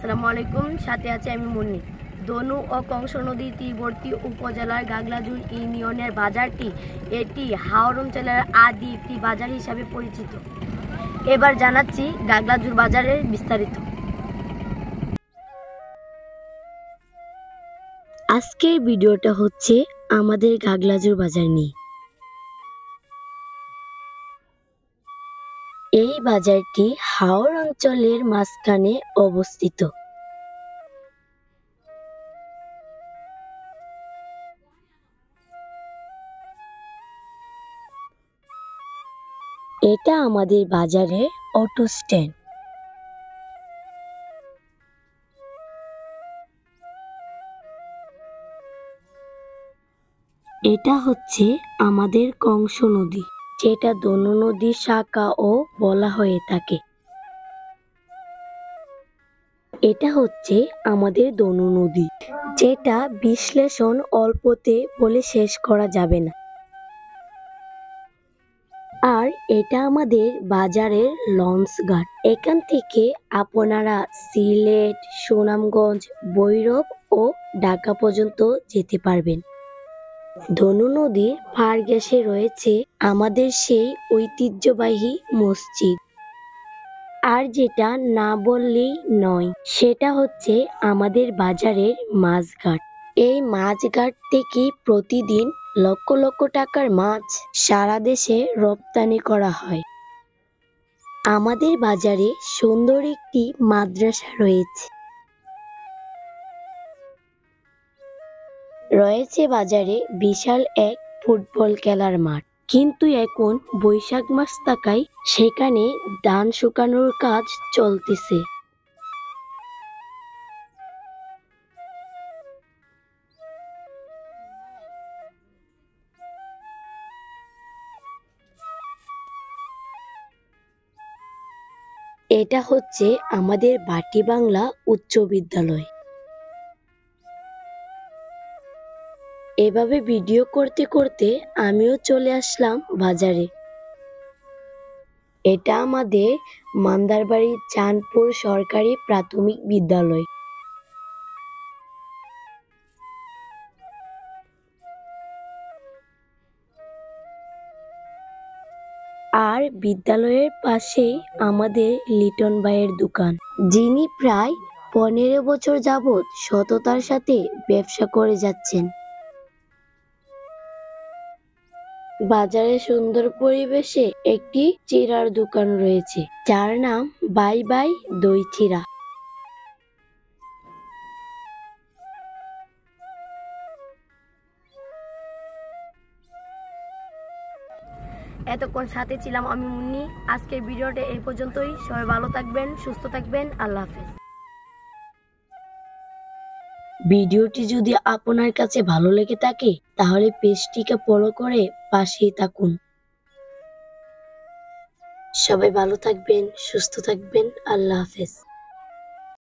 আসসালামু আলাইকুম। সাথে আছে আমি মুন্নি। দনু ও কংস নদীর তীরবর্তী উপজেলার গাগলাজুর ইউনিয়নের বাজারটি এটি হাওর অঞ্চলের আদি একটি বাজার হিসাবে পরিচিত। এবার জানাচ্ছি গাগলাজুর বাজারের বিস্তারিত। আজকের ভিডিওটা হচ্ছে আমাদের গাগলাজুর বাজার নিয়ে। এই বাজারটি হাওর অঞ্চলের মাঝখানে অবস্থিত। এটা আমাদের বাজারের অটো স্ট্যান্ড। এটা হচ্ছে আমাদের কংস নদী, যেটা দনু নদীর শাখাও বলা হয়ে থাকে। এটা হচ্ছে আমাদের দনু নদী, যেটা বিশ্লেষণ অল্পতে বলে শেষ করা যাবে না। আর এটা আমাদের বাজারের লঞ্চ ঘাট। এখান থেকে আপনারা সিলেট, সুনামগঞ্জ, ভৈরব ও ঢাকা পর্যন্ত যেতে পারবেন। দনু নদীর পাড় ঘেঁষে রয়েছে আমাদের সেই ঐতিহ্যবাহী মসজিদ। আর যেটা না বললেই নয়, সেটা হচ্ছে আমাদের বাজারের মাছঘাট। এই মাছঘাট থেকে প্রতিদিন লক্ষ লক্ষ টাকার মাছ সারা দেশে রপ্তানি করা হয়। আমাদের বাজারে সুন্দর একটি মাদ্রাসা রয়েছে। রয়েছে বাজারে বিশাল এক ফুটবল খেলার মাঠ। কিন্তু এখন বৈশাখ মাস থাকায় সেখানে ধান শুকানোর কাজ চলতেছে। এটা হচ্ছে আমাদের বাটি বাংলা উচ্চ বিদ্যালয়। এভাবে ভিডিও করতে করতে আমিও চলে আসলাম বাজারে। এটা আমাদের মান্দারবাড়ি চাঁদপুর সরকারি প্রাথমিক বিদ্যালয়। আর বিদ্যালয়ের পাশেই আমাদের লিটন ভাইয়ের দোকান, যিনি প্রায় 15 বছর যাবৎ সততার সাথে ব্যবসা করে যাচ্ছেন। বাজারে সুন্দর পরিবেশে একটি চিড়ার দোকান রয়েছে, যার নাম বাই বাই দই চিড়া। এতক্ষণ সাথে ছিলাম আমি মুন্নি। আজকের ভিডিওটা এই পর্যন্তই। সবাই ভালো থাকবেন, সুস্থ থাকবেন। আল্লাহ হাফেজ। ভিডিওটি যদি আপনার কাছে ভালো লেগে থাকে তাহলে পেজটিকে ফলো করে পাশেই থাকুন। সবাই ভালো থাকবেন, সুস্থ থাকবেন। আল্লাহ হাফেজ।